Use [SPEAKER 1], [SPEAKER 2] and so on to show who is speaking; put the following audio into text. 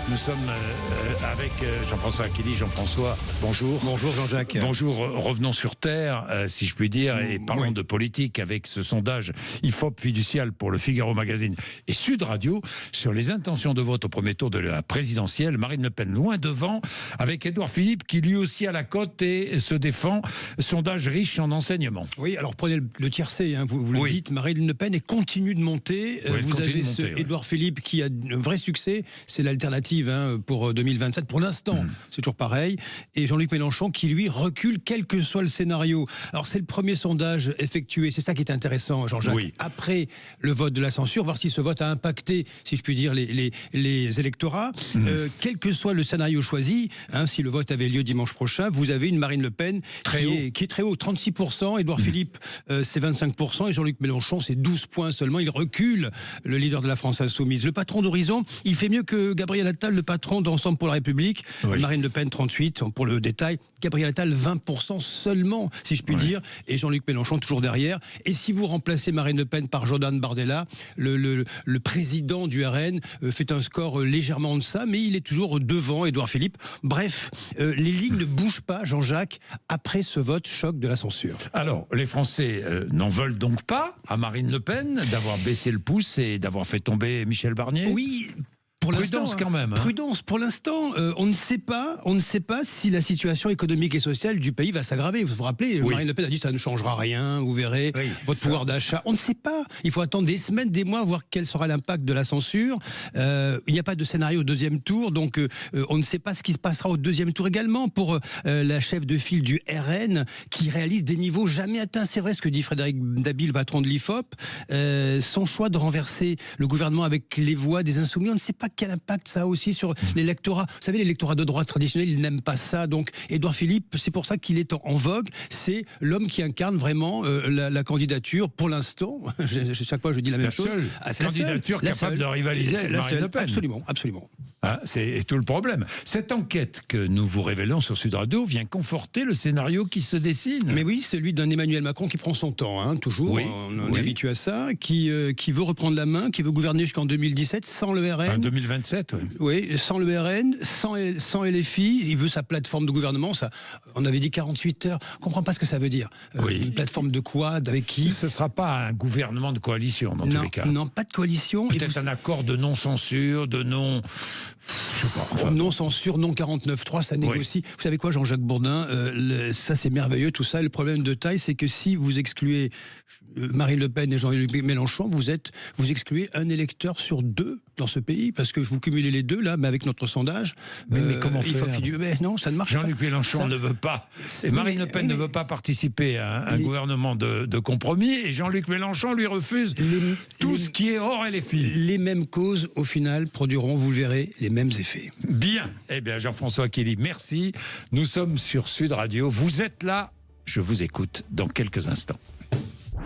[SPEAKER 1] Nous sommes avec Jean-François Aquili. Jean-François, bonjour.
[SPEAKER 2] Bonjour Jean-Jacques.
[SPEAKER 1] Bonjour, revenons sur Terre, si je puis dire, et parlons de politique avec ce sondage IFOP fiducial pour le Figaro Magazine et Sud Radio sur les intentions de vote au premier tour de la présidentielle. Marine Le Pen loin devant, avec Édouard Philippe qui lui aussi a la cote et se défend. Sondage riche en enseignements.
[SPEAKER 2] Oui, alors prenez le tiercé, hein, vous le dites, Marine Le Pen et continue de monter. Vous avez Édouard Philippe qui a un vrai succès, c'est l'alternative pour 2027. Pour l'instant, c'est toujours pareil. Et Jean-Luc Mélenchon qui, lui, recule quel que soit le scénario. Alors, c'est le premier sondage effectué. C'est ça qui est intéressant, Jean-Jacques. Oui. Après le vote de la censure, voir si ce vote a impacté, si je puis dire, les électorats. Quel que soit le scénario choisi, si le vote avait lieu dimanche prochain, vous avez une Marine Le Pen qui est très haut, 36%. Édouard Philippe, c'est 25%. Et Jean-Luc Mélenchon, c'est 12 points seulement. Il recule, le leader de la France Insoumise. Le patron d'Horizon, il fait mieux que Gabriel Attal, le patron d'Ensemble pour la République. Marine Le Pen, 38, pour le détail. Gabriel Attal, 20% seulement, si je puis dire. Et Jean-Luc Mélenchon, toujours derrière. Et si vous remplacez Marine Le Pen par Jordan Bardella, le président du RN fait un score légèrement en deçà, mais il est toujours devant Édouard Philippe. Bref, les lignes ne bougent pas, Jean-Jacques, après ce vote choc de la censure.
[SPEAKER 1] Alors, les Français n'en veulent donc pas à Marine Le Pen d'avoir baissé le pouce et d'avoir fait tomber Michel Barnier ?
[SPEAKER 2] Oui.
[SPEAKER 1] Prudence quand même.
[SPEAKER 2] Prudence, pour l'instant, on ne sait pas si la situation économique et sociale du pays va s'aggraver. Vous vous rappelez, Marine Le Pen a dit ça ne changera rien, vous verrez, votre pouvoir d'achat. On ne sait pas. Il faut attendre des semaines, des mois, voir quel sera l'impact de la censure. Il n'y a pas de scénario au deuxième tour, donc on ne sait pas ce qui se passera au deuxième tour également pour la chef de file du RN qui réalise des niveaux jamais atteints. C'est vrai ce que dit Frédéric Dabi, le patron de l'IFOP. Son choix de renverser le gouvernement avec les voix des Insoumis, on ne sait pas quel impact ça a aussi sur l'électorat. Vous savez, l'électorat de droite traditionnel, ils n'aiment pas ça. Donc, Édouard Philippe, c'est pour ça qu'il est en vogue. C'est l'homme qui incarne vraiment la candidature pour l'instant. Chaque fois, je dis la même chose.
[SPEAKER 1] Seule candidature capable de rivaliser avec Marine Le Pen.
[SPEAKER 2] Absolument, absolument.
[SPEAKER 1] C'est tout le problème. Cette enquête que nous vous révélons sur Sud Radio vient conforter le scénario qui se dessine.
[SPEAKER 2] Mais oui, celui d'un Emmanuel Macron qui prend son temps, toujours. On est habitué à ça, qui veut reprendre la main, qui veut gouverner jusqu'en 2017 sans le RN.
[SPEAKER 1] 2027,
[SPEAKER 2] oui, sans le RN, sans LFI. Il veut sa plateforme de gouvernement. Ça, on avait dit 48 heures. On ne comprend pas ce que ça veut dire. Une plateforme de quoi, avec qui?
[SPEAKER 1] Ce ne sera pas un gouvernement de coalition, dans tous les cas.
[SPEAKER 2] Non, pas de coalition.
[SPEAKER 1] Peut-être un accord de non-censure, de non... Je sais pas.
[SPEAKER 2] Non-censure, non-49.3, ça négocie. Vous savez quoi, Jean-Jacques Bourdin, ça c'est merveilleux tout ça. Le problème de taille, c'est que si vous excluez Marine Le Pen et Jean-Luc Mélenchon, vous excluez un électeur sur deux dans ce pays, parce que vous cumulez les deux là, mais avec notre sondage.
[SPEAKER 1] Mais comment faire?
[SPEAKER 2] Mais non, ça ne marche pas.
[SPEAKER 1] Jean-Luc Mélenchon ne veut pas. Et Marine Le Pen ne veut pas participer à un gouvernement de compromis. Et Jean-Luc Mélenchon lui refuse tout ce qui est hors LFI.
[SPEAKER 2] Les mêmes causes, au final, produiront, vous le verrez, les mêmes effets.
[SPEAKER 1] Bien. Eh bien, Jean-François Aquili, merci. Nous sommes sur Sud Radio. Vous êtes là. Je vous écoute dans quelques instants.